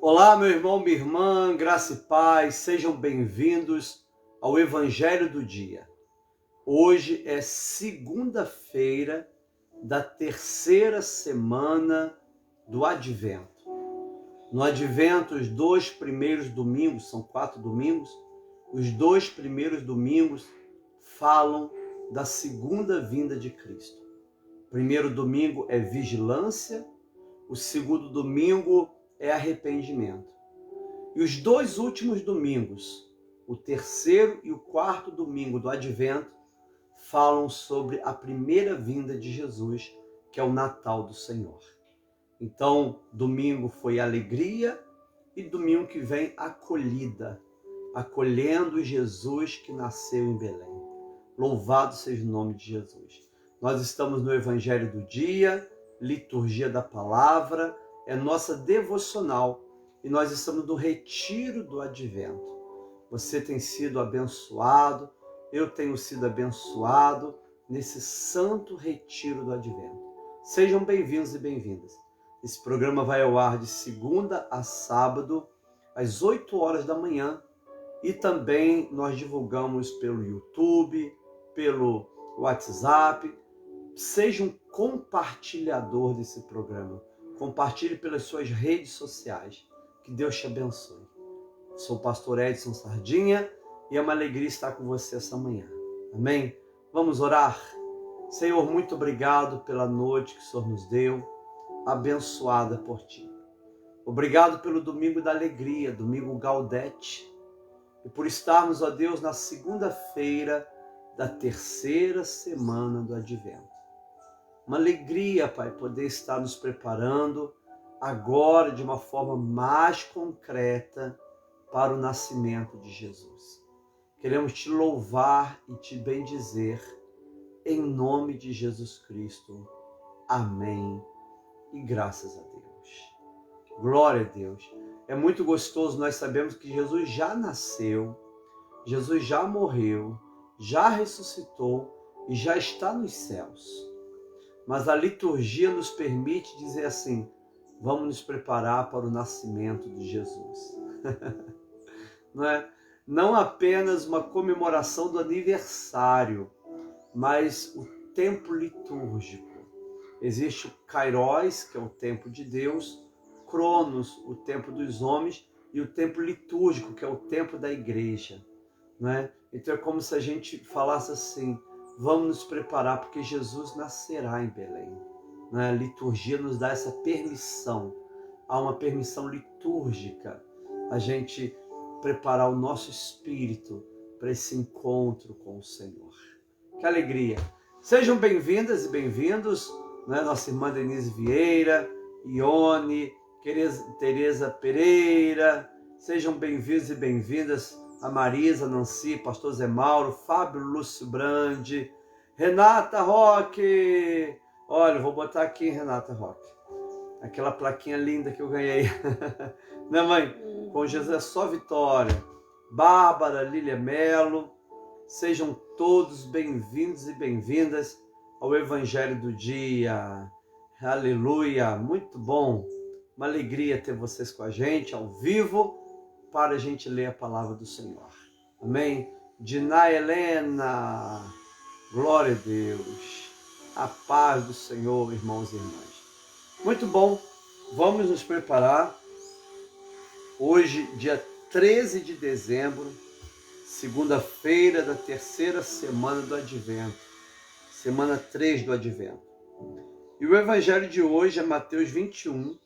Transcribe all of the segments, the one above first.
Olá, meu irmão, minha irmã, graça e paz, sejam bem-vindos ao Evangelho do Dia. Hoje é segunda-feira da terceira semana do Advento. No Advento, os 2 primeiros domingos, são 4 domingos, os 2 primeiros domingos falam da segunda vinda de Cristo. O primeiro domingo é vigilância, o segundo domingo é arrependimento. E os 2 últimos domingos, o terceiro e o quarto domingo do Advento, falam sobre a primeira vinda de Jesus, que é o Natal do Senhor. Então, domingo foi alegria e domingo que vem acolhida, acolhendo Jesus que nasceu em Belém. Louvado seja o nome de Jesus. Nós estamos no Evangelho do Dia, liturgia da palavra, é nossa devocional e nós estamos no retiro do Advento. Você tem sido abençoado, eu tenho sido abençoado nesse santo retiro do Advento. Sejam bem-vindos e bem-vindas. Esse programa vai ao ar de segunda a sábado, às 8 horas da manhã, e também nós divulgamos pelo YouTube, pelo WhatsApp. Seja um compartilhador desse programa. Compartilhe pelas suas redes sociais. Que Deus te abençoe. Sou o pastor Edson Sardinha e é uma alegria estar com você essa manhã. Amém? Vamos orar? Senhor, muito obrigado pela noite que o Senhor nos deu, abençoada por Ti. Obrigado pelo domingo da alegria, domingo Gaudete, e por estarmos, ó Deus, na segunda-feira da terceira semana do Advento. Uma alegria, Pai, poder estar nos preparando agora de uma forma mais concreta para o nascimento de Jesus. Queremos Te louvar e Te bendizer em nome de Jesus Cristo. Amém. E graças a Deus. Glória a Deus. É muito gostoso, nós sabemos que Jesus já nasceu, Jesus já morreu, já ressuscitou e já está nos céus. Mas a liturgia nos permite dizer assim: vamos nos preparar para o nascimento de Jesus. Não é? Não apenas uma comemoração do aniversário, mas o tempo litúrgico. Existe o Kairos, que é o tempo de Deus, Cronos, o tempo dos homens, e o tempo litúrgico, que é o tempo da igreja. Não é? Então é como se a gente falasse assim: vamos nos preparar porque Jesus nascerá em Belém. A liturgia nos dá essa permissão. Há uma permissão litúrgica a gente preparar o nosso espírito para esse encontro com o Senhor. Que alegria! Sejam bem-vindas e bem-vindos, nossa irmã Denise Vieira, Ione, Tereza Pereira. Sejam bem-vindos e bem-vindas a Marisa, Nancy, Pastor Zé Mauro, Fábio Lúcio Brandi, Renata Roque. Olha, vou botar aqui, Renata Roque, aquela plaquinha linda que eu ganhei. Né, mãe? Com Jesus é só vitória. Bárbara, Lília Melo, sejam todos bem-vindos e bem-vindas ao Evangelho do Dia. Aleluia, muito bom. Uma alegria ter vocês com a gente, ao vivo, para a gente ler a palavra do Senhor. Amém? Diná Helena, glória a Deus. A paz do Senhor, irmãos e irmãs. Muito bom, vamos nos preparar. Hoje, dia 13 de dezembro, segunda-feira da terceira semana do Advento. Semana 3 do Advento. E o Evangelho de hoje é Mateus 21,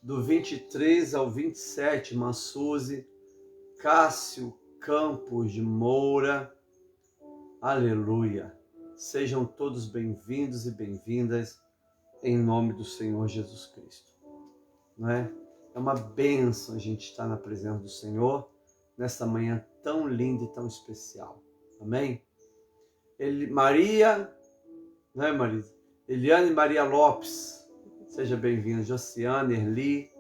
do 23 ao 27, Mansuzi, Cássio Campos de Moura. Aleluia! Sejam todos bem-vindos e bem-vindas em nome do Senhor Jesus Cristo. Não é? É uma bênção a gente estar na presença do Senhor nessa manhã tão linda e tão especial. Amém? Maria, não é, Marisa? Eliane Maria Lopes, seja bem-vinda. Josiane, Erli,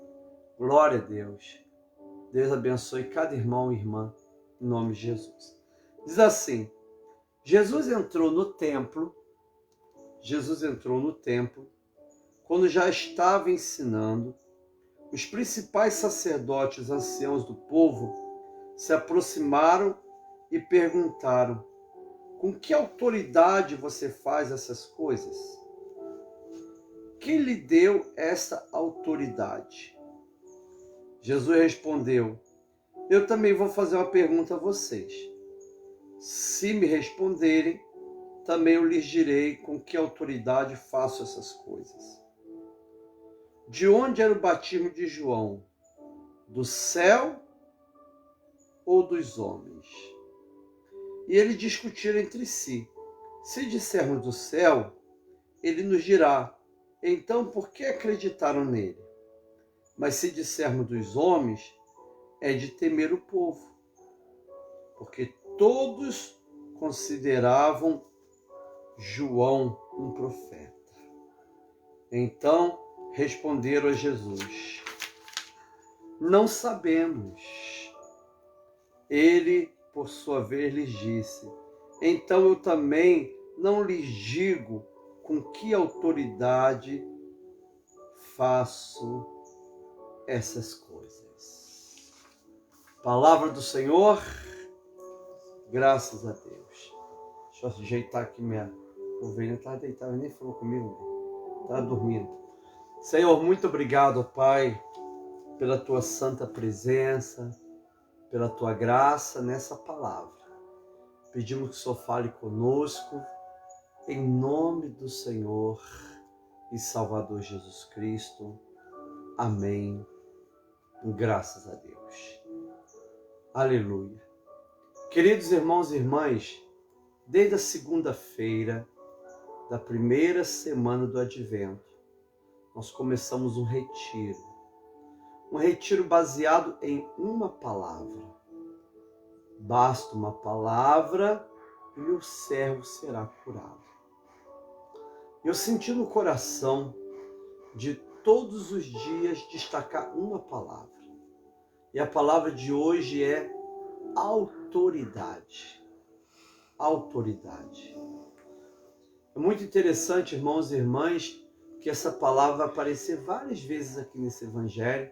glória a Deus. Deus abençoe cada irmão e irmã, em nome de Jesus. Diz assim: Jesus entrou no templo quando já estava ensinando. os principais sacerdotes, os anciãos do povo, se aproximaram e perguntaram: com que autoridade você faz essas coisas? Quem lhe deu essa autoridade? Jesus respondeu: eu também vou fazer uma pergunta a vocês. Se me responderem, também eu lhes direi com que autoridade faço essas coisas. De onde era o batismo de João? Do céu ou dos homens? E eles discutiram entre si. Se dissermos do céu, ele nos dirá: então por que acreditaram nele? Mas se dissermos dos homens, é de temer o povo, porque todos consideravam João um profeta. Então responderam a Jesus: não sabemos. Ele, por sua vez, lhes disse: então eu também não lhes digo com que autoridade faço essas coisas. Palavra do Senhor, graças a Deus. Deixa eu ajeitar aqui minha ovelha, estava deitada, nem falou comigo, estava dormindo. Senhor, muito obrigado, Pai, pela tua santa presença, pela tua graça nessa palavra. Pedimos que o Senhor fale conosco, em nome do Senhor e Salvador Jesus Cristo. Amém. Graças a Deus. Aleluia. Queridos irmãos e irmãs, desde a segunda-feira da primeira semana do Advento, nós começamos um retiro. Um retiro baseado em uma palavra. Basta uma palavra e meu servo será curado. Eu senti no coração de todos os dias destacar uma palavra. E a palavra de hoje é autoridade. Autoridade. É muito interessante, irmãos e irmãs, que essa palavra vai aparecer várias vezes aqui nesse evangelho.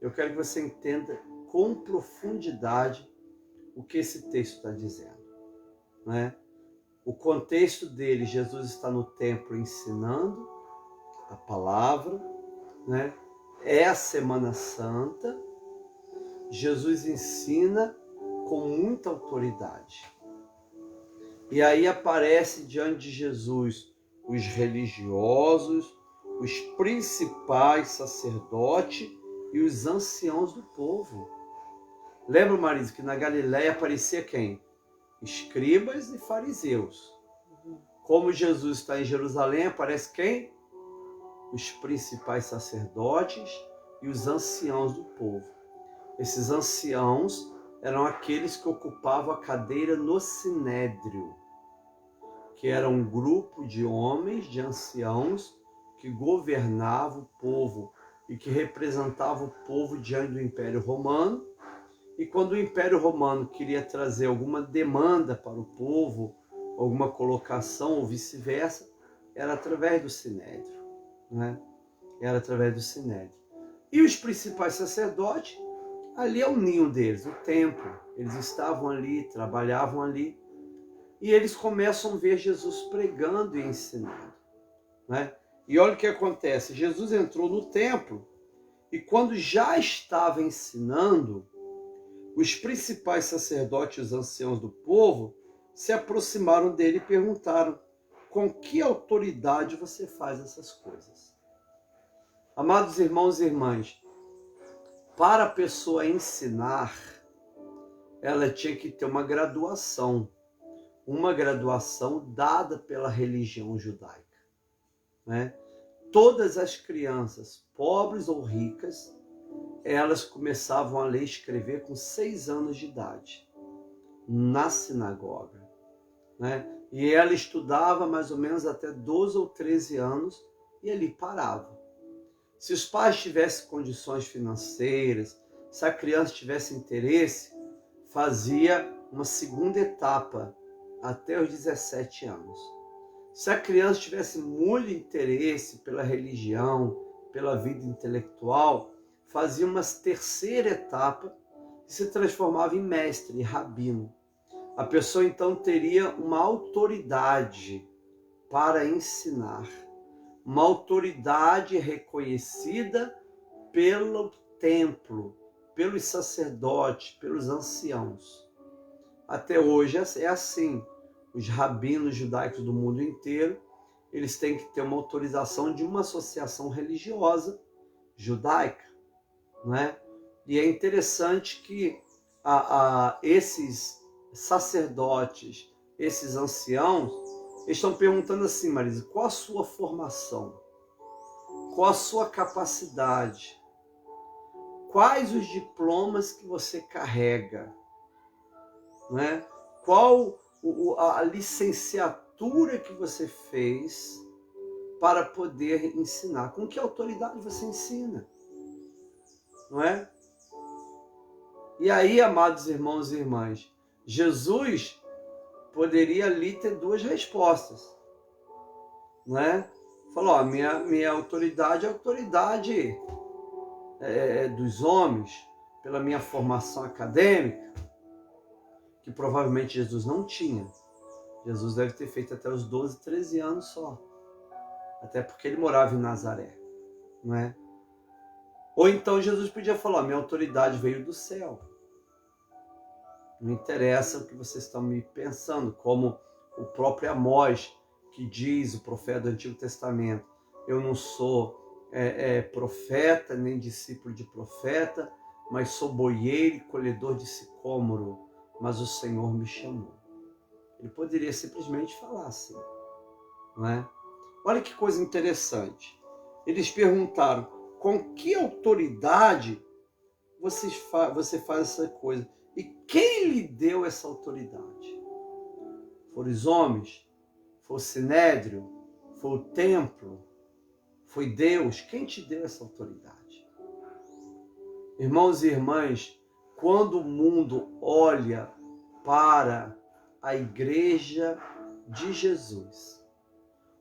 Eu quero que você entenda com profundidade o que esse texto está dizendo, né? O contexto dele, Jesus está no templo ensinando a palavra, né? É a Semana Santa. Jesus ensina com muita autoridade. E aí aparece diante de Jesus os religiosos, os principais sacerdotes e os anciãos do povo. Lembra, Marisa, que na Galileia aparecia quem? Escribas e fariseus. Como Jesus está em Jerusalém, aparece quem? Os principais sacerdotes e os anciãos do povo. Esses anciãos eram aqueles que ocupavam a cadeira no Sinédrio, que era um grupo de homens, de anciãos, que governavam o povo e que representavam o povo diante do Império Romano. E quando o Império Romano queria trazer alguma demanda para o povo, alguma colocação ou vice-versa, era através do Sinédrio, né? Era através do Sinédrio. E os principais sacerdotes, ali é o ninho deles, o templo. Eles estavam ali, trabalhavam ali. E eles começam a ver Jesus pregando e ensinando, né? E olha o que acontece. Jesus entrou no templo e quando já estava ensinando, os principais sacerdotes e os anciãos do povo se aproximaram dele e perguntaram: com que autoridade você faz essas coisas? Amados irmãos e irmãs, para a pessoa ensinar, ela tinha que ter uma graduação dada pela religião judaica, né? Todas as crianças, pobres ou ricas, elas começavam a ler e escrever com 6 anos de idade, na sinagoga, né? E ela estudava mais ou menos até 12 ou 13 anos e ali parava. Se os pais tivessem condições financeiras, se a criança tivesse interesse, fazia uma segunda etapa até os 17 anos. Se a criança tivesse muito interesse pela religião, pela vida intelectual, fazia uma terceira etapa que se transformava em mestre, rabino. A pessoa então teria uma autoridade para ensinar, uma autoridade reconhecida pelo templo, pelos sacerdotes, pelos anciãos. Até hoje é assim. Os rabinos judaicos do mundo inteiro, eles têm que ter uma autorização de uma associação religiosa judaica, não é? E é interessante que esses sacerdotes, esses anciãos, estão perguntando assim, Marisa, qual a sua formação? Qual a sua capacidade? Quais os diplomas que você carrega? Não é? Qual a licenciatura que você fez para poder ensinar? Com que autoridade você ensina? Não é? E aí, amados irmãos e irmãs, Jesus poderia ali ter duas respostas, não é? Falou, ó, minha autoridade é a autoridade dos homens, pela minha formação acadêmica, que provavelmente Jesus não tinha. Jesus deve ter feito até os 12, 13 anos só. Até porque ele morava em Nazaré, não é? Ou então Jesus podia falar, minha autoridade veio do céu. Não interessa o que vocês estão me pensando, como o próprio Amós, que diz, o profeta do Antigo Testamento, eu não sou profeta, nem discípulo de profeta, mas sou boieiro e colhedor de sicômoro, mas o Senhor me chamou. Ele poderia simplesmente falar assim, não é? Olha que coisa interessante. Eles perguntaram, com que autoridade você faz essa coisa? E quem lhe deu essa autoridade? Foram os homens? Foi o Sinédrio? Foi o templo? Foi Deus? Quem te deu essa autoridade? Irmãos e irmãs, quando o mundo olha para a igreja de Jesus,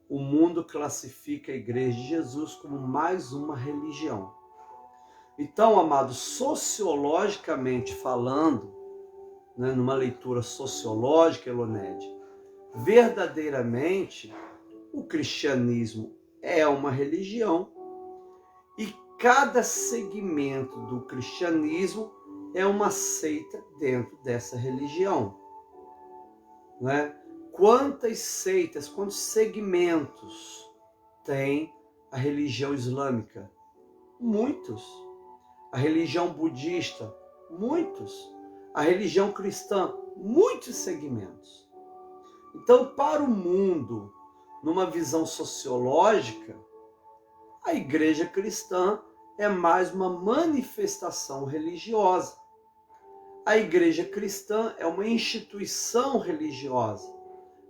o mundo classifica a igreja de Jesus como mais uma religião. Então, amados, sociologicamente falando, né, numa leitura sociológica, Eloned, verdadeiramente o cristianismo é uma religião e cada segmento do cristianismo é uma seita dentro dessa religião. Né? Quantas seitas, quantos segmentos tem a religião islâmica? Muitos. A religião budista? Muitos. A religião cristã? Muitos segmentos. Então, para o mundo, numa visão sociológica, a igreja cristã é mais uma manifestação religiosa. A igreja cristã é uma instituição religiosa,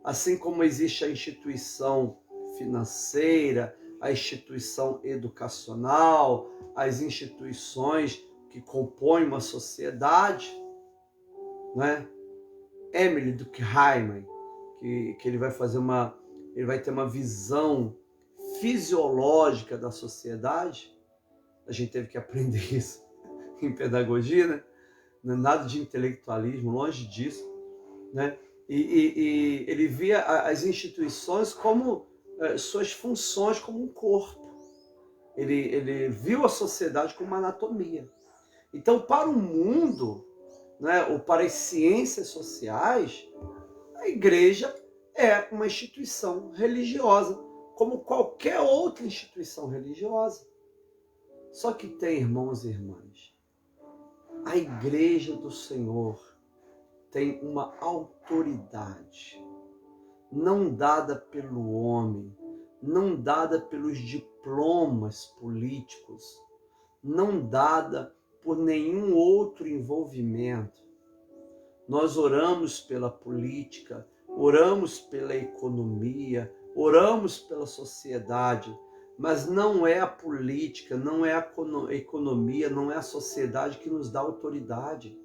assim como existe a instituição financeira, a instituição educacional, as instituições que compõem uma sociedade, né? Emily Durkheim, que ele vai ter uma visão fisiológica da sociedade. A gente teve que aprender isso em pedagogia, né? Não é nada de intelectualismo, longe disso, né? E ele via as instituições como suas funções como um corpo. Ele viu a sociedade como uma anatomia. Então, para o mundo, né, ou para as ciências sociais, a igreja é uma instituição religiosa, como qualquer outra instituição religiosa. Só que tem, irmãos e irmãs, a igreja do Senhor tem uma autoridade, não dada pelo homem, não dada pelos diplomas políticos, não dada por nenhum outro envolvimento. Nós oramos pela política, oramos pela economia, oramos pela sociedade, mas não é a política, não é a economia, não é a sociedade que nos dá autoridade.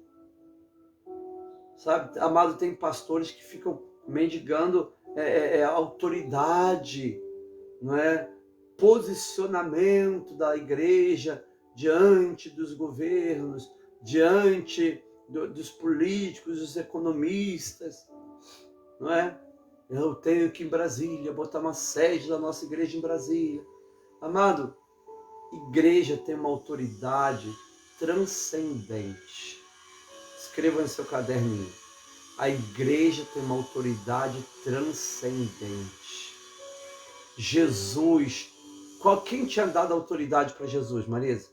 Sabe, amado, tem pastores que ficam mendigando autoridade, não é? Posicionamento da igreja diante dos governos, diante dos políticos, dos economistas, não é? Eu tenho que ir em Brasília, botar uma sede da nossa igreja em Brasília. Amado, igreja tem uma autoridade transcendente. Escreva no seu caderninho. A igreja tem uma autoridade transcendente. Jesus, quem tinha dado autoridade para Jesus, Marisa?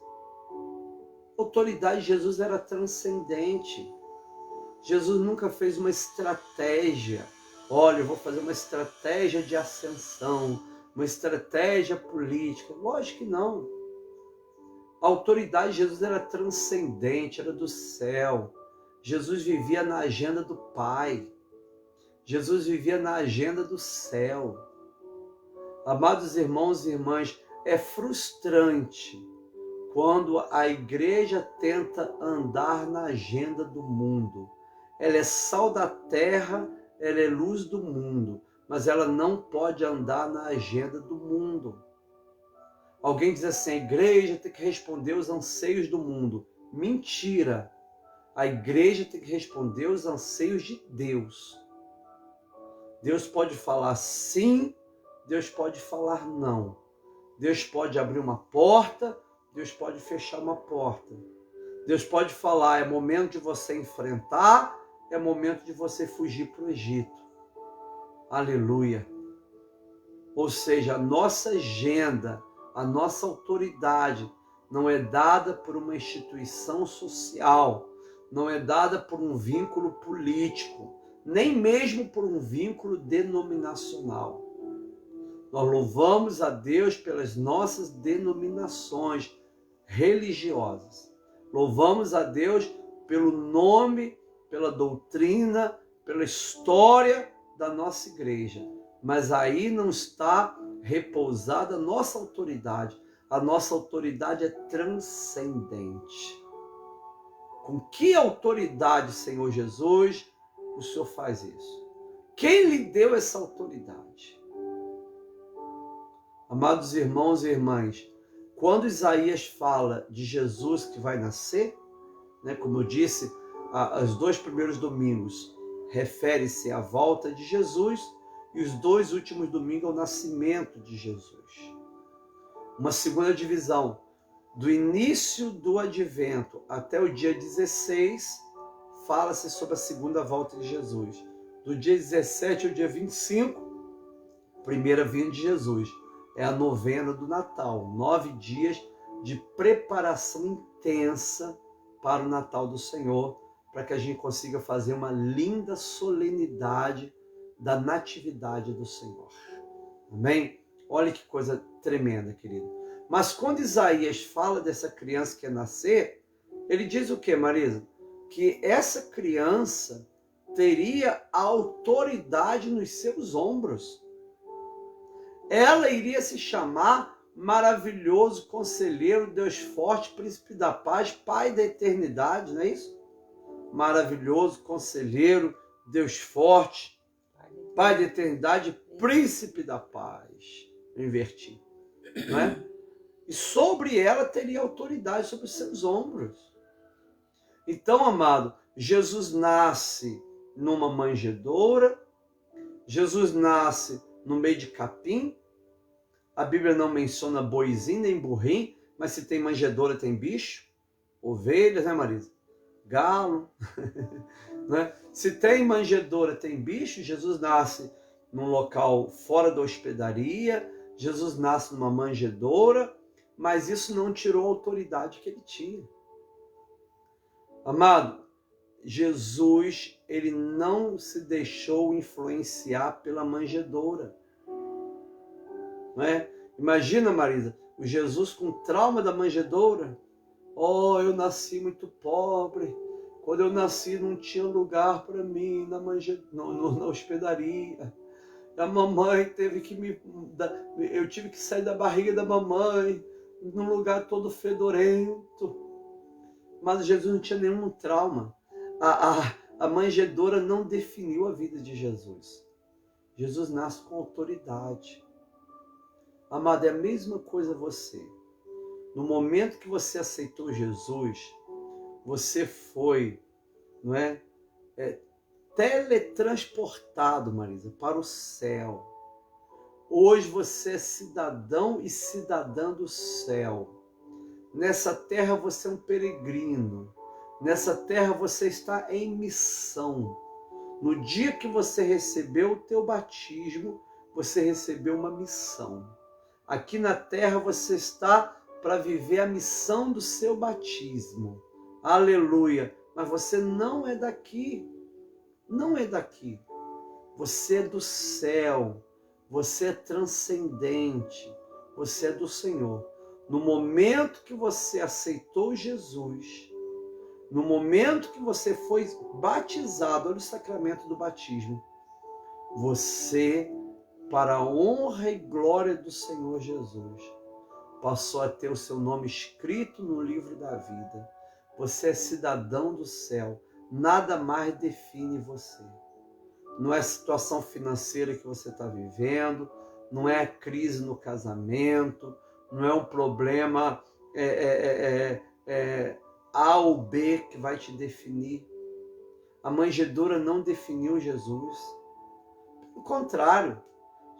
A autoridade de Jesus era transcendente. Jesus nunca fez uma estratégia. Olha, eu vou fazer uma estratégia de ascensão, uma estratégia política. Lógico que não. A autoridade de Jesus era transcendente, era do céu. Jesus vivia na agenda do Pai. Jesus vivia na agenda do céu. Amados irmãos e irmãs, é frustrante quando a igreja tenta andar na agenda do mundo. Ela é sal da terra, ela é luz do mundo, mas ela não pode andar na agenda do mundo. Alguém diz assim, a igreja tem que responder aos anseios do mundo. Mentira! A igreja tem que responder aos anseios de Deus. Deus pode falar sim, Deus pode falar não. Deus pode abrir uma porta, Deus pode fechar uma porta. Deus pode falar, é momento de você enfrentar, é momento de você fugir para o Egito. Aleluia. Ou seja, a nossa agenda, a nossa autoridade não é dada por uma instituição social, não é dada por um vínculo político, nem mesmo por um vínculo denominacional. Nós louvamos a Deus pelas nossas denominações religiosas. Louvamos a Deus pelo nome, pela doutrina, pela história da nossa igreja. Mas aí não está repousada a nossa autoridade. A nossa autoridade é transcendente. Com que autoridade, Senhor Jesus, o Senhor faz isso? Quem lhe deu essa autoridade? Amados irmãos e irmãs, quando Isaías fala de Jesus que vai nascer, né, como eu disse, os 2 primeiros domingos refere-se à volta de Jesus e os 2 últimos domingos ao nascimento de Jesus. Uma segunda divisão, do início do advento até o dia 16, fala-se sobre a segunda volta de Jesus. Do dia 17 ao dia 25, primeira vinda de Jesus. É a novena do Natal, 9 dias de preparação intensa para o Natal do Senhor, para que a gente consiga fazer uma linda solenidade da natividade do Senhor. Amém? Olha que coisa tremenda, querido. Mas quando Isaías fala dessa criança que ia nascer, ele diz o que, Marisa? Que essa criança teria a autoridade nos seus ombros. Ela iria se chamar Maravilhoso Conselheiro, Deus Forte, Príncipe da Paz, Pai da Eternidade, não é isso? Maravilhoso Conselheiro, Deus Forte, Pai da Eternidade, Príncipe da Paz. Eu inverti, não é? E sobre ela teria autoridade sobre os seus ombros. Então, amado, Jesus nasce numa manjedoura, Jesus nasce no meio de capim. A Bíblia não menciona boizinho nem burrim, mas se tem manjedoura tem bicho, ovelhas, né, Marisa? Galo, né? Se tem manjedoura tem bicho. Jesus nasce num local fora da hospedaria, Jesus nasce numa manjedoura, mas isso não tirou a autoridade que ele tinha. Amado, Jesus, ele não se deixou influenciar pela manjedoura. Não é? Imagina, Marisa, o Jesus com trauma da manjedoura. Oh, eu nasci muito pobre. Quando eu nasci não tinha lugar para mim na hospedaria. A mamãe teve que eu tive que sair da barriga da mamãe num lugar todo fedorento. Mas Jesus não tinha nenhum trauma. A manjedoura não definiu a vida de Jesus. Jesus nasce com autoridade. Amado, é a mesma coisa você. No momento que você aceitou Jesus, você foi, não é, teletransportado, Marisa, para o céu. Hoje você é cidadão e cidadã do céu. Nessa terra você é um peregrino. Nessa terra você está em missão. No dia que você recebeu o teu batismo, você recebeu uma missão. Aqui na terra você está para viver a missão do seu batismo. Aleluia! Mas você não é daqui. Não é daqui. Você é do céu. Você é transcendente. Você é do Senhor. No momento que você aceitou Jesus, no momento que você foi batizado, olha o sacramento do batismo, você, para a honra e glória do Senhor Jesus, passou a ter o seu nome escrito no livro da vida. Você é cidadão do céu. Nada mais define você. Não é a situação financeira que você está vivendo, não é a crise no casamento, não é um problema A ou B que vai te definir. A manjedoura não definiu Jesus. Pelo contrário,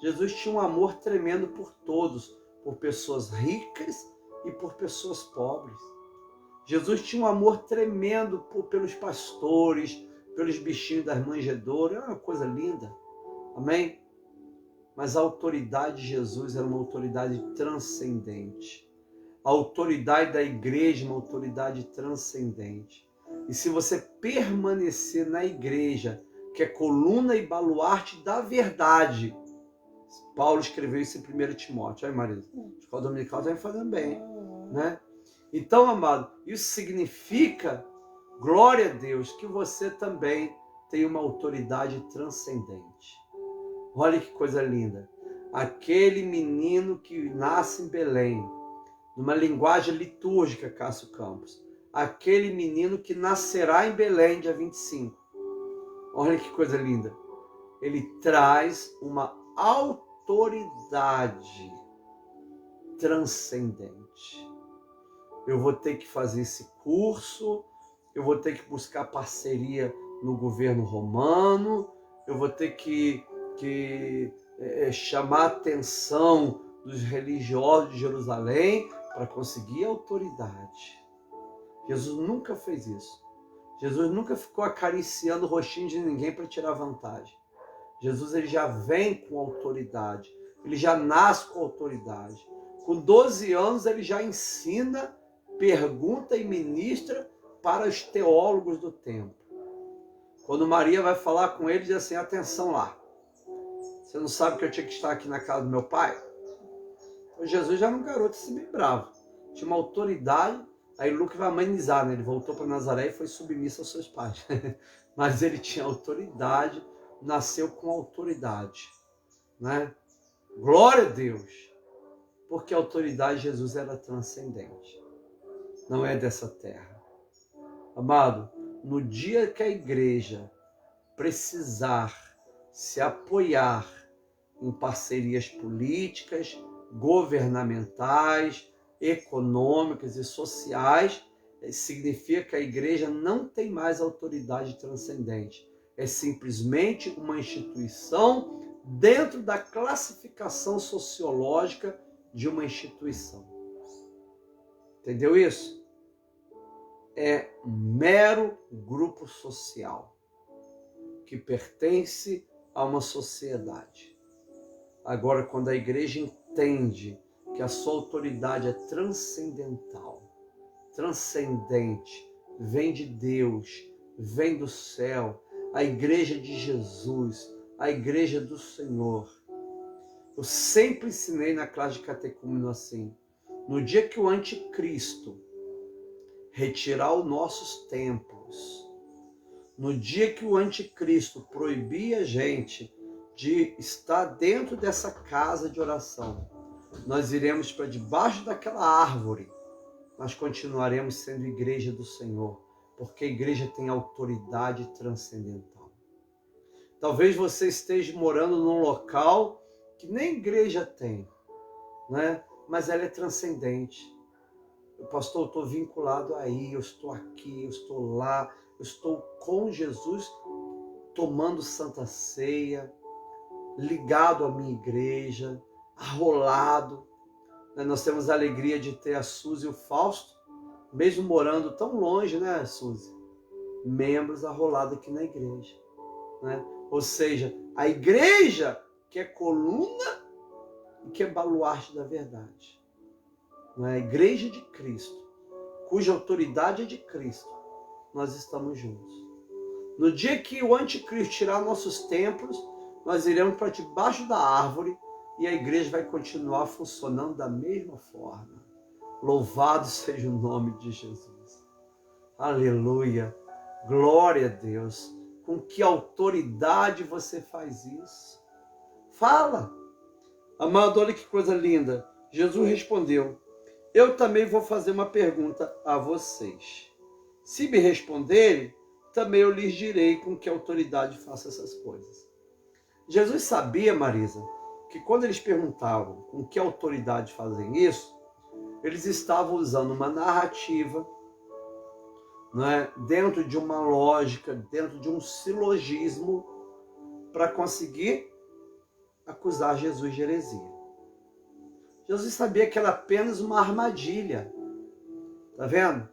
Jesus tinha um amor tremendo por todos, por pessoas ricas e por pessoas pobres. Jesus tinha um amor tremendo pelos pastores, pelos bichinhos das manjedouras. É uma coisa linda. Amém? Mas a autoridade de Jesus era uma autoridade transcendente. A autoridade da igreja é uma autoridade transcendente. E se você permanecer na igreja, que é coluna e baluarte da verdade, Paulo escreveu isso em 1 Timóteo. Aí, Marisa, a escola dominical está me fazendo bem, né? Então, amado, isso significa, glória a Deus, que você também tem uma autoridade transcendente. Olha que coisa linda. Aquele menino que nasce em Belém, numa linguagem litúrgica, Cássio Campos. Aquele menino que nascerá em Belém, dia 25. Olha que coisa linda. Ele traz uma autoridade transcendente. Eu vou ter que fazer esse curso, eu vou ter que buscar parceria no governo romano, eu vou ter que chamar a atenção dos religiosos de Jerusalém para conseguir autoridade. Jesus nunca fez isso. Jesus nunca ficou acariciando o rostinho de ninguém para tirar vantagem. Jesus ele já vem com autoridade, ele já nasce com autoridade. Com 12 anos ele já ensina, pergunta e ministra para os teólogos do tempo. Quando Maria vai falar com ele, diz assim: atenção lá, você não sabe que eu tinha que estar aqui na casa do meu pai? Então, Jesus já era um garoto assim bem bravo, tinha uma autoridade. Aí Lucas vai amenizar, né? Ele voltou para Nazaré e foi submisso aos seus pais. Mas ele tinha autoridade, nasceu com autoridade, né? Glória a Deus! Porque a autoridade de Jesus era transcendente, não é dessa terra. Amado, no dia que a igreja precisar se apoiar em parcerias políticas, governamentais, econômicas e sociais, significa que a igreja não tem mais autoridade transcendente. É simplesmente uma instituição dentro da classificação sociológica de uma instituição. Entendeu isso? É um mero grupo social que pertence a uma sociedade. Agora, quando a igreja entende que a sua autoridade é transcendental, transcendente, vem de Deus, vem do céu, a igreja de Jesus, a igreja do Senhor. Eu sempre ensinei na classe de catecúmeno assim: no dia que o anticristo retirar os nossos templos, no dia que o anticristo proibir a gente de estar dentro dessa casa de oração, nós iremos para debaixo daquela árvore, nós continuaremos sendo igreja do Senhor, porque a igreja tem autoridade transcendental. Talvez você esteja morando num local que nem igreja tem, né? Mas ela é transcendente. pastor, eu estou vinculado aí, eu estou aqui, eu estou lá, eu estou com Jesus, tomando Santa Ceia, ligado à minha igreja, arrolado. Nós temos a alegria de ter a Suzy e o Fausto, mesmo morando tão longe, né, Suzy? Membros arrolados aqui na igreja. Né? Ou seja, a igreja que é coluna e que é baluarte da verdade. A igreja de Cristo, cuja autoridade é de Cristo, nós estamos juntos. No dia que o anticristo tirar nossos templos, nós iremos para debaixo da árvore e a igreja vai continuar funcionando da mesma forma. Louvado seja o nome de Jesus. Aleluia. Glória a Deus. Com que autoridade você faz isso? Fala. Amado, olha que coisa linda. Jesus respondeu: eu também vou fazer uma pergunta a vocês. Se me responderem, também eu lhes direi com que autoridade faço essas coisas. Jesus sabia, Marisa, que quando eles perguntavam com que autoridade fazem isso, eles estavam usando uma narrativa, não é? Dentro de uma lógica, dentro de um silogismo, para conseguir acusar Jesus de heresia. Jesus sabia que era apenas uma armadilha. Tá vendo?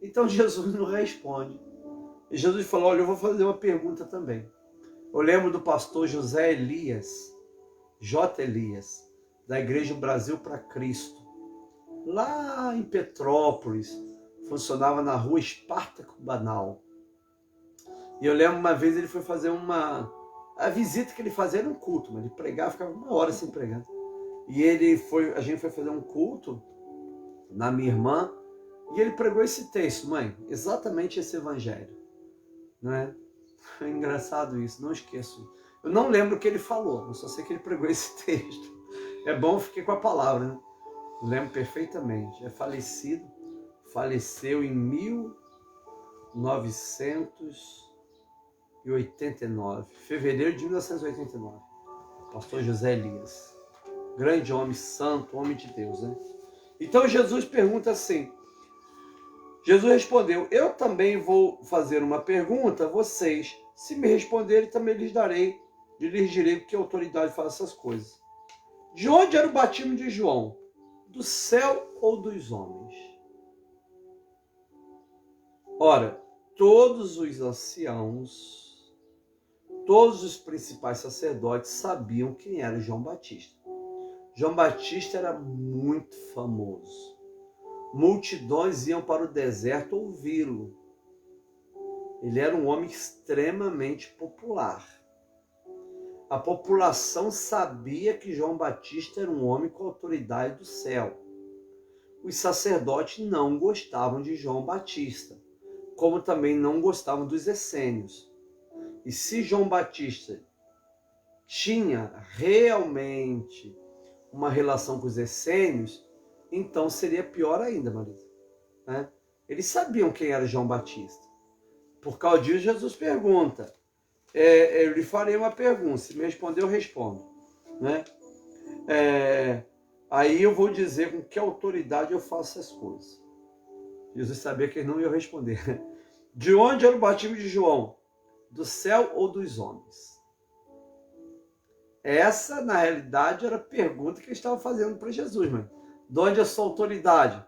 Então Jesus não responde. E Jesus falou: olha, eu vou fazer uma pergunta também. Eu lembro do pastor José Elias, J. Elias, da Igreja Brasil para Cristo, lá em Petrópolis, funcionava na rua Espartaco Banal. E eu lembro uma vez ele foi fazer a visita que ele fazia era um culto, mas ele pregava, ficava uma hora sem pregar. E a gente foi fazer um culto na minha irmã, e ele pregou esse texto, mãe, exatamente esse evangelho. Não é? É engraçado isso, não esqueço. Eu não lembro o que ele falou, eu só sei que ele pregou esse texto. É bom, eu fiquei com a palavra, né? Eu lembro perfeitamente. É falecido, faleceu em 1989, fevereiro de 1989. Pastor José Elias. Grande homem, santo, homem de Deus, né? Então Jesus pergunta assim, Jesus respondeu: eu também vou fazer uma pergunta a vocês. Se me responderem, também lhes direi que autoridade faz essas coisas. De onde era o batismo de João? Do céu ou dos homens? Ora, todos os anciãos, todos os principais sacerdotes sabiam quem era João Batista. João Batista era muito famoso. Multidões iam para o deserto ouvi-lo. Ele era um homem extremamente popular. A população sabia que João Batista era um homem com autoridade do céu. Os sacerdotes não gostavam de João Batista, como também não gostavam dos essênios. E se João Batista tinha realmente uma relação com os essênios, então seria pior ainda, Marisa. Né? Eles sabiam quem era João Batista. Por causa disso, Jesus pergunta. Eu lhe farei uma pergunta. Se me responder, eu respondo. Né? Aí eu vou dizer com que autoridade eu faço essas coisas. Jesus sabia que eles não iam responder. De onde era o batismo de João? Do céu ou dos homens? Essa, na realidade, era a pergunta que eles estavam fazendo para Jesus, mãe. De onde é a sua autoridade?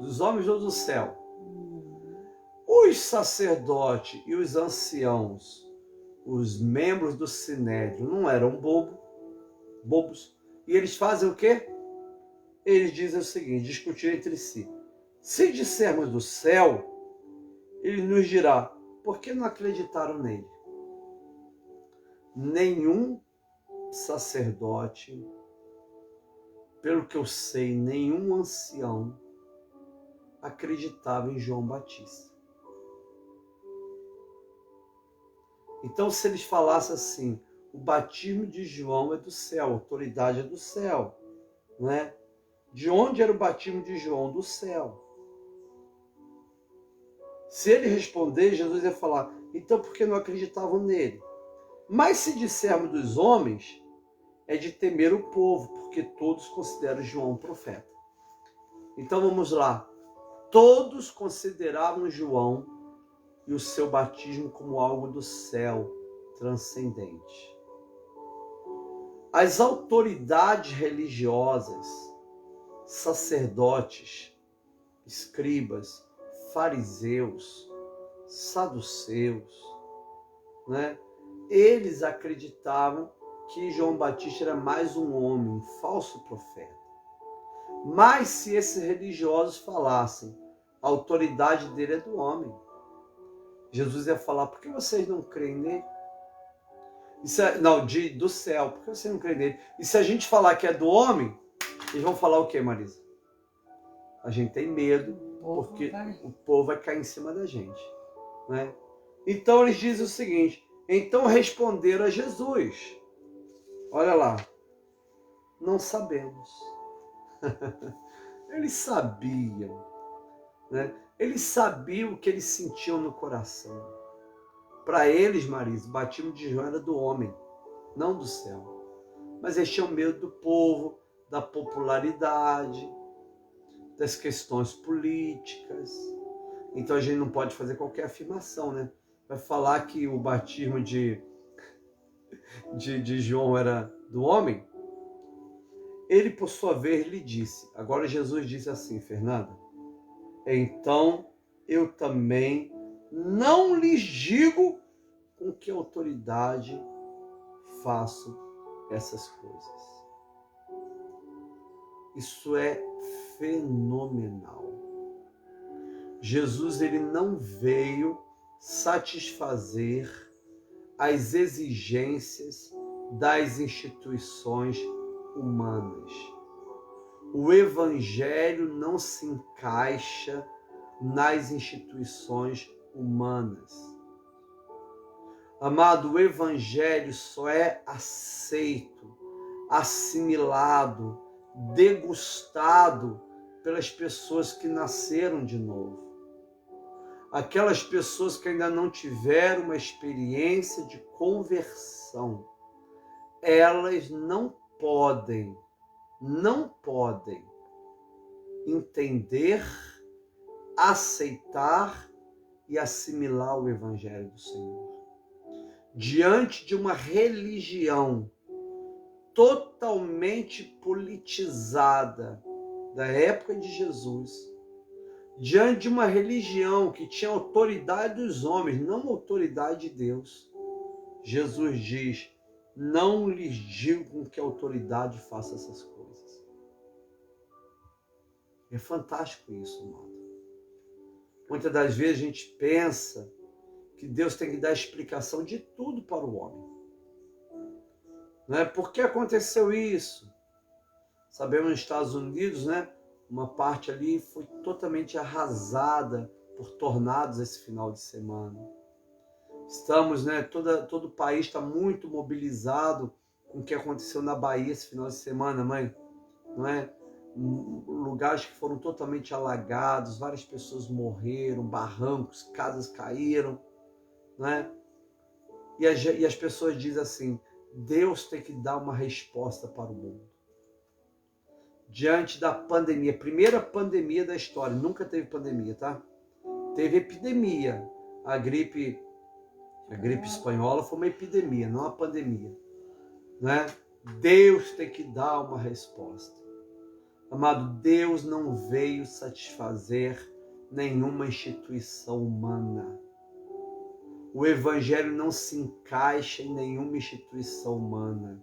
Dos homens ou do céu? Os sacerdotes e os anciãos, os membros do Sinédrio, não eram bobos. E eles fazem o quê? Eles dizem o seguinte, discutir entre si. Se dissermos do céu, ele nos dirá, por que não acreditaram nele? Nenhum sacerdote, pelo que eu sei, nenhum ancião acreditava em João Batista. Então, se eles falassem assim, o batismo de João é do céu, a autoridade é do céu, não é? De onde era o batismo de João? Do céu. Se ele responder, Jesus ia falar, então por que não acreditavam nele? Mas se dissermos dos homens, é de temer o povo, porque todos consideram João profeta. Então vamos lá. Todos consideravam João e o seu batismo como algo do céu, transcendente. As autoridades religiosas, sacerdotes, escribas, fariseus, saduceus, né? Eles acreditavam que João Batista era mais um homem, um falso profeta. Mas se esses religiosos falassem, a autoridade dele é do homem, Jesus ia falar, por que vocês não creem nele? Do céu, por que vocês não creem nele? E se a gente falar que é do homem, eles vão falar o quê, Marisa? A gente tem medo, porque o povo vai cair em cima da gente, né? Então eles dizem o seguinte, então responderam a Jesus, olha lá, não sabemos. Eles sabiam, né? Eles sabiam o que eles sentiam no coração. Para eles, Marisa, o batismo de João era do homem, não do céu. Mas eles tinham medo do povo, da popularidade, das questões políticas. Então a gente não pode fazer qualquer afirmação, né? Vai falar que o batismo de João era do homem? Ele, por sua vez, lhe disse. Agora Jesus disse assim, Fernanda, então eu também não lhes digo com que autoridade faço essas coisas. Isso é fenomenal. Jesus, ele não veio satisfazer as exigências das instituições humanas. O Evangelho não se encaixa nas instituições humanas. Amado, o Evangelho só é aceito, assimilado, degustado pelas pessoas que nasceram de novo. Aquelas pessoas que ainda não tiveram uma experiência de conversão, elas não podem entender, aceitar e assimilar o Evangelho do Senhor. Diante de uma religião totalmente politizada da época de Jesus, diante de uma religião que tinha autoridade dos homens, não autoridade de Deus, Jesus diz, não lhes digo com que autoridade faça essas coisas. É fantástico isso, amado. Muitas das vezes a gente pensa que Deus tem que dar explicação de tudo para o homem. Né? Por que aconteceu isso? Sabemos nos Estados Unidos, né? Uma parte ali foi totalmente arrasada por tornados esse final de semana. Estamos, né? Todo o país está muito mobilizado com o que aconteceu na Bahia esse final de semana, mãe. Não é? Lugares que foram totalmente alagados, várias pessoas morreram, barrancos, casas caíram, né? E as pessoas dizem assim, Deus tem que dar uma resposta para o mundo. Diante da pandemia, primeira pandemia da história, nunca teve pandemia, tá? Teve epidemia. A gripe espanhola foi uma epidemia, não uma pandemia, né? Deus tem que dar uma resposta. Amado, Deus não veio satisfazer nenhuma instituição humana. O Evangelho não se encaixa em nenhuma instituição humana.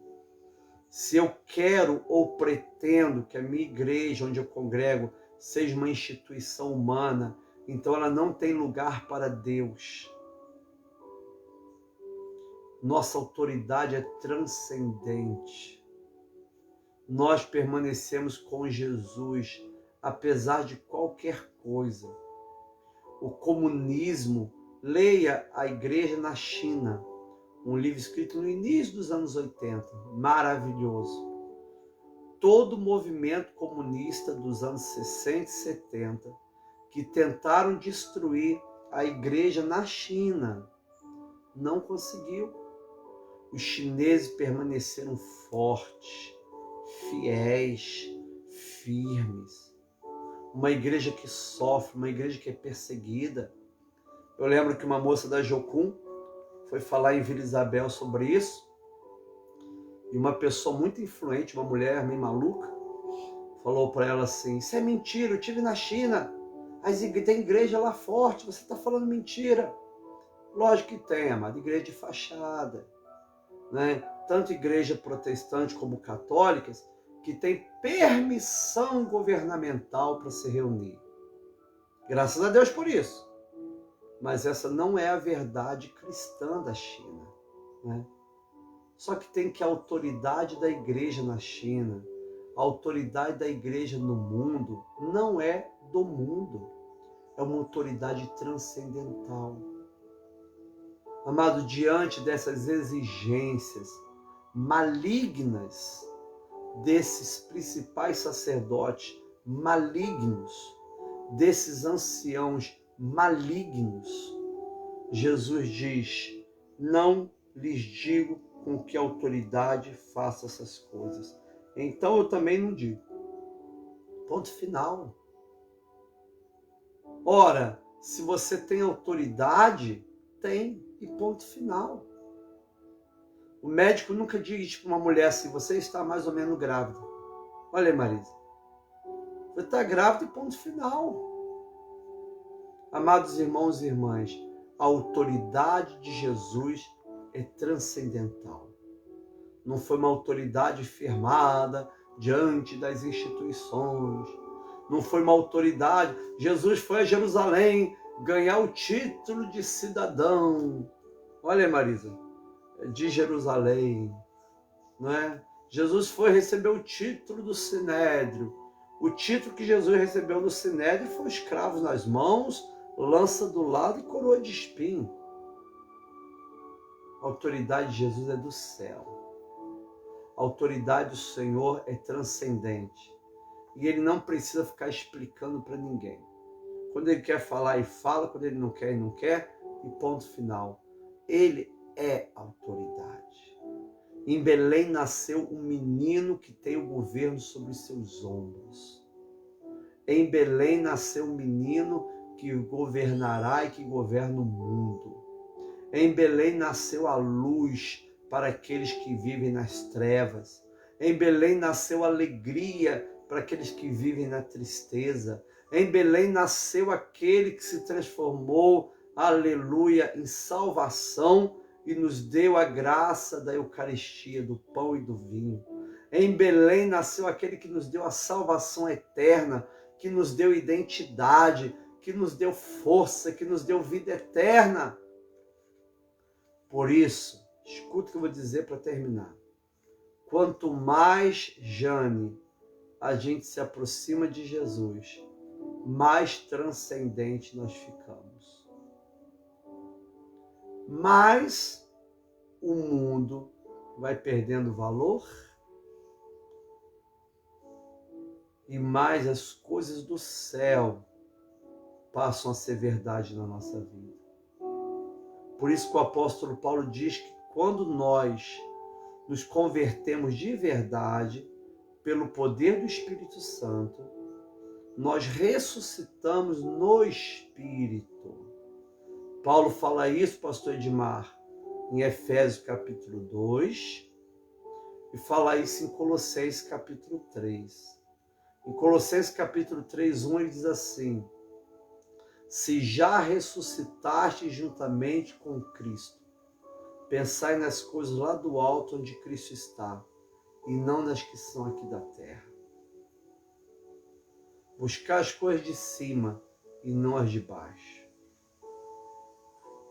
Se eu quero ou pretendo que a minha igreja, onde eu congrego, seja uma instituição humana, então ela não tem lugar para Deus. Nossa autoridade é transcendente. Nós permanecemos com Jesus, apesar de qualquer coisa. O comunismo, leia A Igreja na China, um livro escrito no início dos anos 80, maravilhoso. Todo o movimento comunista dos anos 60 e 70, que tentaram destruir a igreja na China, não conseguiu. Os chineses permaneceram fortes, fiéis, firmes. uma igreja que sofre, uma igreja que é perseguida. Eu lembro que uma moça da Jocum foi falar em Vila Isabel sobre isso, e uma pessoa muito influente, uma mulher meio maluca, falou para ela assim: isso é mentira, eu estive na China, tem igreja lá forte, você está falando mentira. Lógico que tem, amada, igreja de fachada, né? Tanto igreja protestante como católicas, que tem permissão governamental para se reunir. Graças a Deus por isso. Mas essa não é a verdade cristã da China, né? Só que tem que a autoridade da igreja na China, a autoridade da igreja no mundo, não é do mundo. É uma autoridade transcendental. Amado, diante dessas exigências malignas desses principais sacerdotes malignos, desses anciãos malignos, Jesus diz: não lhes digo com que autoridade faça essas coisas. Então eu também não digo. Ponto final. Ora, se você tem autoridade, tem, e ponto final. O médico nunca diz para uma mulher assim: você está mais ou menos grávida. Olha aí, Marisa. Você está grávida e ponto final. Amados irmãos e irmãs, a autoridade de Jesus é transcendental. Não foi uma autoridade firmada diante das instituições. Não foi uma autoridade. Jesus foi a Jerusalém ganhar o título de cidadão. Olha aí, Marisa, de Jerusalém, não é? Jesus foi receber o título do Sinédrio. O título que Jesus recebeu no Sinédrio foi escravos nas mãos, lança do lado e coroa de espinho. A autoridade de Jesus é do céu. A autoridade do Senhor é transcendente. E ele não precisa ficar explicando para ninguém. Quando ele quer falar, ele fala. Quando ele não quer, ele não quer. E ponto final. Ele é autoridade. Em Belém nasceu um menino que tem o governo sobre os seus ombros. Em Belém nasceu um menino que governará e que governa o mundo. Em Belém nasceu a luz para aqueles que vivem nas trevas. Em Belém nasceu alegria para aqueles que vivem na tristeza. Em Belém nasceu aquele que se transformou, aleluia, em salvação e nos deu a graça da Eucaristia, do pão e do vinho. Em Belém nasceu aquele que nos deu a salvação eterna, que nos deu identidade, que nos deu força, que nos deu vida eterna. Por isso, escuta o que eu vou dizer para terminar. Quanto mais, Jane, a gente se aproxima de Jesus, mais transcendente nós ficamos. Mais o mundo vai perdendo valor e mais as coisas do céu passam a ser verdade na nossa vida. Por isso que o apóstolo Paulo diz que quando nós nos convertemos de verdade, pelo poder do Espírito Santo, nós ressuscitamos no Espírito. Paulo fala isso, pastor Edmar, em Efésios capítulo 2, e fala isso em Colossenses capítulo 3. Em Colossenses capítulo 3, 1, ele diz assim: se já ressuscitaste juntamente com Cristo, pensai nas coisas lá do alto onde Cristo está, e não nas que são aqui da terra. Buscar as coisas de cima e não as de baixo.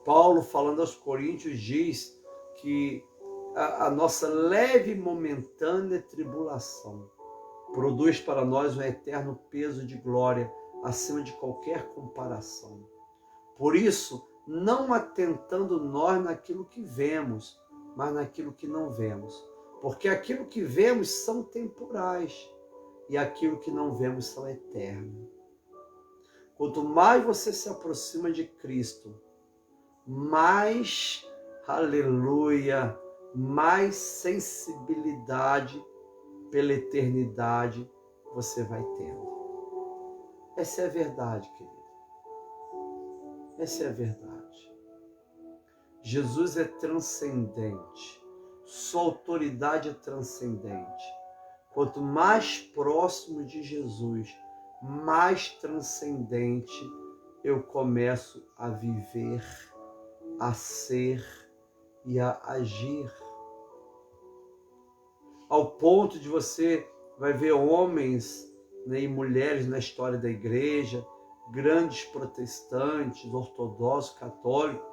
Paulo, falando aos Coríntios, diz que a nossa leve e momentânea tribulação produz para nós um eterno peso de glória acima de qualquer comparação. Por isso, não atentando nós naquilo que vemos, mas naquilo que não vemos. Porque aquilo que vemos são temporais e aquilo que não vemos são eternos. Quanto mais você se aproxima de Cristo, mais, aleluia, mais sensibilidade pela eternidade você vai tendo. Essa é a verdade, querido. Essa é a verdade. Jesus é transcendente. Sua autoridade é transcendente. Quanto mais próximo de Jesus, mais transcendente eu começo a viver, a ser e a agir. Ao ponto de você vai ver homens, né, e mulheres na história da igreja, grandes protestantes, ortodoxos, católicos,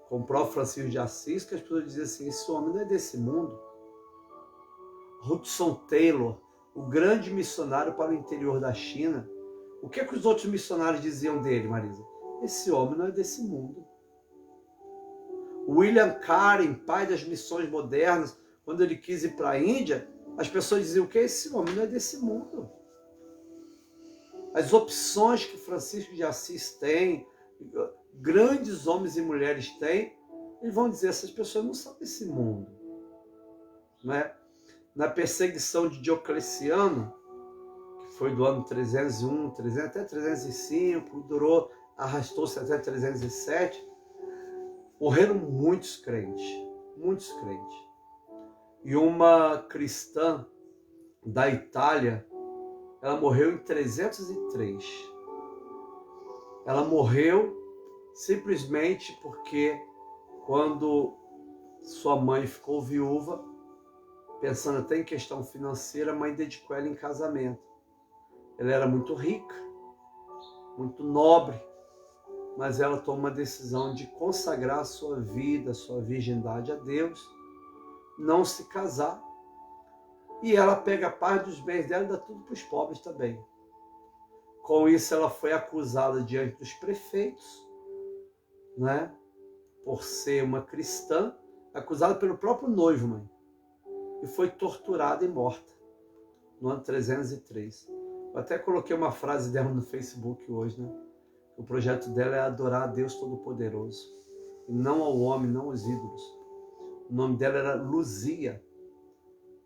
como o próprio Francisco de Assis, que as pessoas diziam assim, esse homem não é desse mundo. Hudson Taylor, o grande missionário para o interior da China, o que é que os outros missionários diziam dele, Marisa? Esse homem não é desse mundo. William Carey, pai das missões modernas, quando ele quis ir para a Índia, as pessoas diziam que esse homem não é desse mundo. As opções que Francisco de Assis tem, grandes homens e mulheres têm, eles vão dizer, essas pessoas não são desse mundo. Não é? Na perseguição de Diocleciano, que foi do ano 301, até 305, durou, arrastou-se até 307, morreram muitos crentes. E uma cristã da Itália, ela morreu em 303. Ela morreu simplesmente porque quando sua mãe ficou viúva, pensando até em questão financeira, a mãe dedicou ela em casamento. Ela era muito rica, muito nobre, mas ela toma uma decisão de consagrar a sua vida, a sua virgindade a Deus, não se casar. E ela pega parte dos bens dela e dá tudo para os pobres também. Com isso, ela foi acusada diante dos prefeitos, né, por ser uma cristã, acusada pelo próprio noivo, mãe, e foi torturada e morta no ano 303. Eu até coloquei uma frase dela no Facebook hoje, né? O projeto dela é adorar a Deus Todo-Poderoso, e não ao homem, não aos ídolos. O nome dela era Luzia,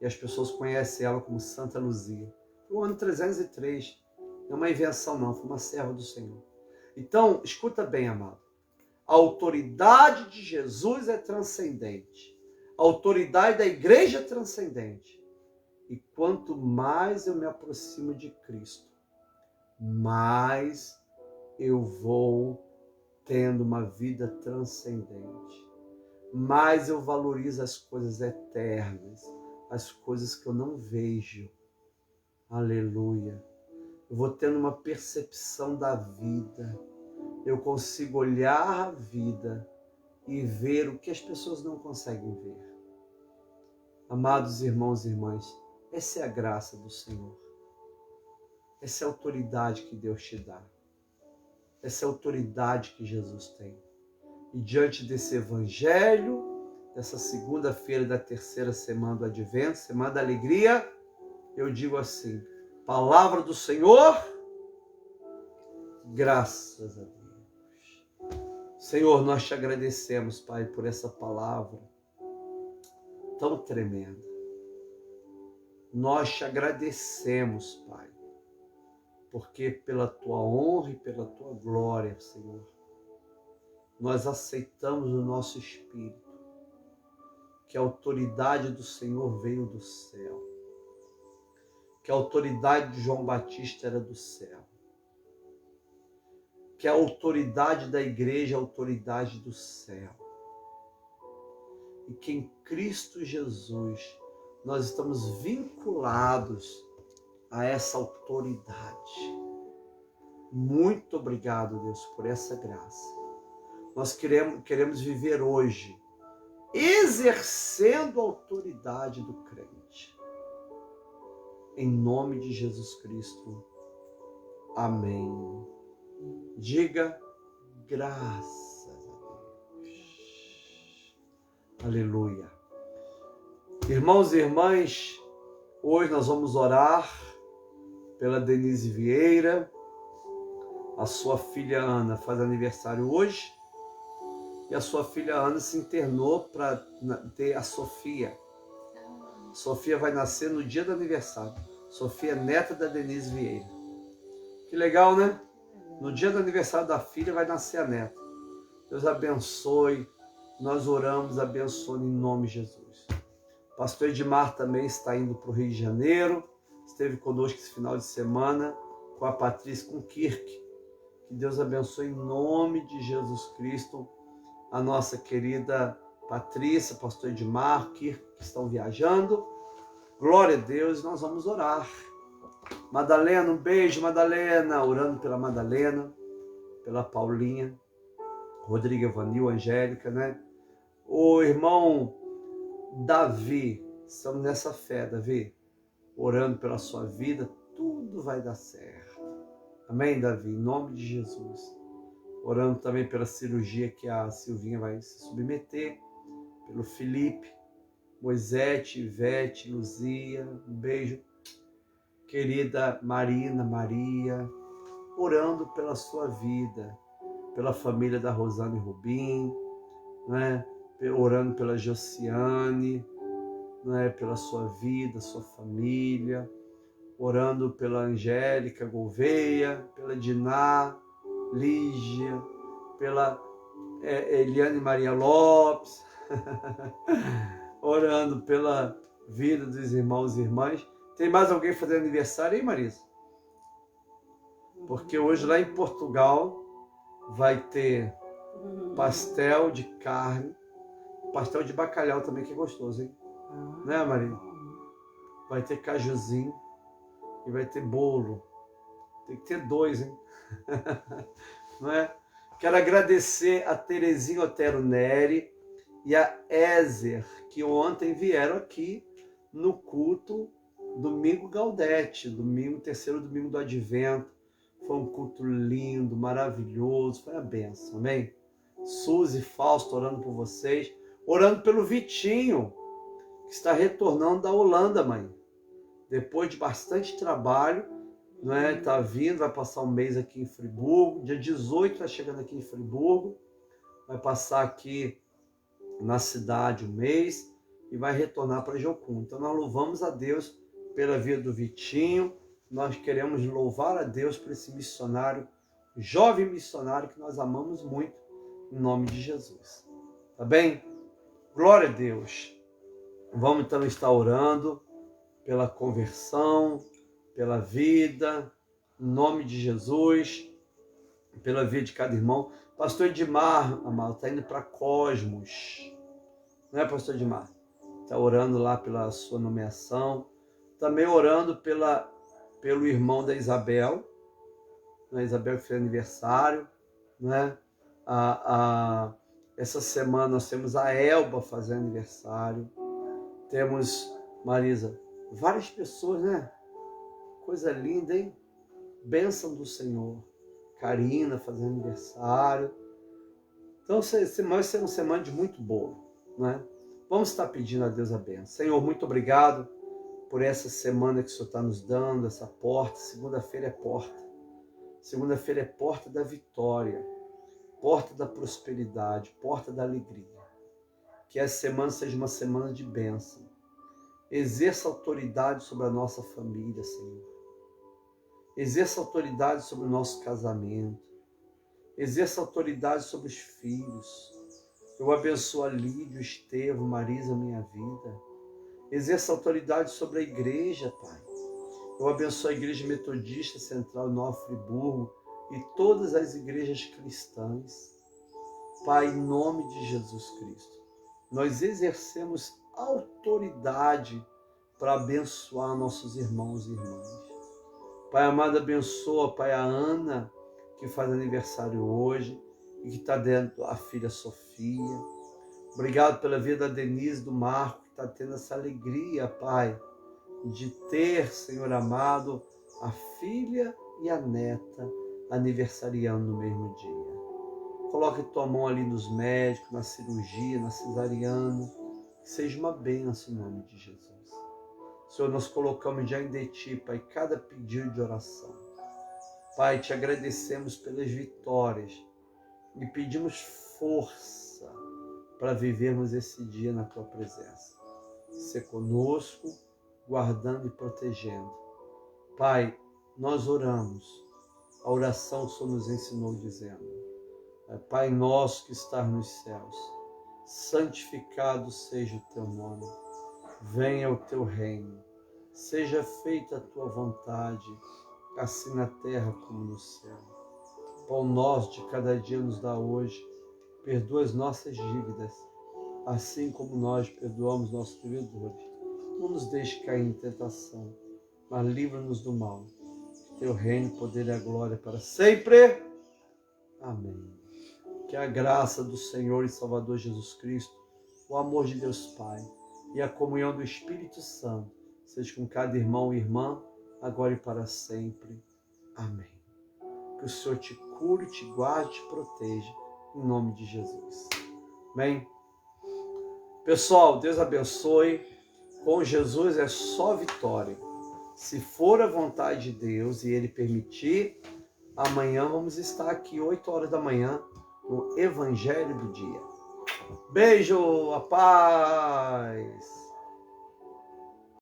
e as pessoas conhecem ela como Santa Luzia. Foi o ano 303, não é uma invenção não, foi uma serva do Senhor. Então, escuta bem, amado. A autoridade de Jesus é transcendente. A autoridade da igreja é transcendente. E quanto mais eu me aproximo de Cristo, mais eu vou tendo uma vida transcendente. Mais eu valorizo as coisas eternas, as coisas que eu não vejo. Aleluia. Eu vou tendo uma percepção da vida. Eu consigo olhar a vida e ver o que as pessoas não conseguem ver. Amados irmãos e irmãs, essa é a graça do Senhor. Essa é a autoridade que Deus te dá. Essa é a autoridade que Jesus tem. E diante desse evangelho, dessa segunda-feira da terceira semana do Advento, semana da alegria, eu digo assim, palavra do Senhor, graças a Deus. Senhor, nós te agradecemos, Pai, por essa palavra tão tremenda. Nós te agradecemos, Pai, porque pela tua honra e pela tua glória, Senhor, nós aceitamos no nosso espírito que a autoridade do Senhor veio do céu, que a autoridade de João Batista era do céu, que a autoridade da igreja é a autoridade do céu, e que em Cristo Jesus nós estamos vinculados a essa autoridade. Muito obrigado, Deus, por essa graça. Nós queremos viver hoje exercendo a autoridade do crente. Em nome de Jesus Cristo. Amém. Diga graças a Deus. Aleluia. Irmãos e irmãs, hoje nós vamos orar pela Denise Vieira. A sua filha Ana faz aniversário hoje. E a sua filha Ana se internou para ter a Sofia. Sofia vai nascer no dia do aniversário. Sofia é neta da Denise Vieira. Que legal, né? No dia do aniversário da filha vai nascer a neta. Deus abençoe. Nós oramos, abençoe em nome de Jesus. Pastor Edmar também está indo para o Rio de Janeiro. Esteve conosco esse final de semana com a Patrícia, com o Kirk. Que Deus abençoe em nome de Jesus Cristo a nossa querida Patrícia, pastor Edmar, Kirk, que estão viajando. Glória a Deus, nós vamos orar. Madalena, um beijo, Madalena. Orando pela Madalena, pela Paulinha, Rodrigo, Evanil, Angélica, né? O irmão Davi, estamos nessa fé, Davi, orando pela sua vida, tudo vai dar certo. Amém, Davi? Em nome de Jesus. Orando também pela cirurgia que a Silvinha vai se submeter, pelo Felipe, Moisete, Ivete, Luzia, um beijo. Querida Marina, Maria, orando pela sua vida, pela família da Rosane Rubim, né? Orando pela Josiane, né? Pela sua vida, sua família, orando pela Angélica Gouveia, pela Diná, Lígia, pela Eliane Maria Lopes, orando pela vida dos irmãos e irmãs. Tem mais alguém fazendo aniversário aí, Marisa? Porque hoje lá em Portugal vai ter pastel de carne, pastel de bacalhau também, que é gostoso, hein? Né, Maria? Vai ter cajuzinho e vai ter bolo. Tem que ter 2, hein? Não é? Quero agradecer a Terezinha Otero Neri e a Ézer, que ontem vieram aqui no culto Domingo Gaudete, terceiro domingo do Advento. Foi um culto lindo, maravilhoso, foi uma bênção, amém? Suzy e Fausto orando por vocês, orando pelo Vitinho, que está retornando da Holanda, mãe. Depois de bastante trabalho, né? Tá vindo, vai passar um mês aqui em Friburgo, dia 18 vai chegando aqui em Friburgo, vai passar aqui na cidade um mês e vai retornar para Jocum. Então nós louvamos a Deus pela vida do Vitinho, nós queremos louvar a Deus por esse missionário, jovem missionário que nós amamos muito, em nome de Jesus. Tá bem? Glória a Deus. Vamos então estar orando pela conversão, pela vida, em nome de Jesus, pela vida de cada irmão. Pastor Edmar, amado, está indo para Cosmos. Não é, pastor Edmar? Está orando lá pela sua nomeação. Também orando pelo irmão da Isabel. Né? Isabel que fez aniversário. Né? Essa semana nós temos a Elba fazendo aniversário. Temos, Marisa, várias pessoas, né? Coisa linda, hein? Bênção do Senhor. Karina fazendo aniversário. Então, vai ser uma semana de muito bolo, né? Vamos estar pedindo a Deus a bênção. Senhor, muito obrigado por essa semana que o Senhor está nos dando, essa porta. Segunda-feira é porta. Segunda-feira é porta da vitória, porta da prosperidade, porta da alegria. Que essa semana seja uma semana de bênção. Exerça autoridade sobre a nossa família, Senhor. Exerça autoridade sobre o nosso casamento. Exerça autoridade sobre os filhos. Eu abençoo a Lídia, o Estevão, Marisa, minha vida. Exerça autoridade sobre a igreja, Pai. Eu abençoo a Igreja Metodista Central Nova Friburgo e todas as igrejas cristãs. Pai, em nome de Jesus Cristo, nós exercemos autoridade para abençoar nossos irmãos e irmãs. Pai amado, abençoa, Pai, a Ana, que faz aniversário hoje e que está dentro a filha Sofia. Obrigado pela vida da Denise, do Marco, que está tendo essa alegria, Pai, de ter, Senhor amado, a filha e a neta aniversariando no mesmo dia. Coloque tua mão ali nos médicos, na cirurgia, na cesariana, que seja uma bênção em nome de Jesus. Senhor, nós colocamos diante de Ti, Pai, cada pedido de oração. Pai, te agradecemos pelas vitórias e pedimos força para vivermos esse dia na Tua presença. Ser conosco, guardando e protegendo. Pai, nós oramos a oração que o Senhor nos ensinou dizendo: Pai nosso que estás nos céus, santificado seja o teu nome, venha o teu reino, seja feita a tua vontade, assim na terra como no céu. Pão nosso de cada dia nos dá hoje, perdoa as nossas dívidas, assim como nós perdoamos nossos devedores. Não nos deixe cair em tentação, mas livra-nos do mal. Teu reino, poder e a glória para sempre. Amém. Que a graça do Senhor e Salvador Jesus Cristo, o amor de Deus Pai e a comunhão do Espírito Santo seja com cada irmão e irmã, agora e para sempre. Amém. Que o Senhor te cure, te guarde, te proteja, em nome de Jesus. Amém? Pessoal, Deus abençoe. Com Jesus é só vitória. Se for a vontade de Deus e Ele permitir, amanhã vamos estar aqui, 8 horas da manhã, no Evangelho do Dia. Beijo, a paz!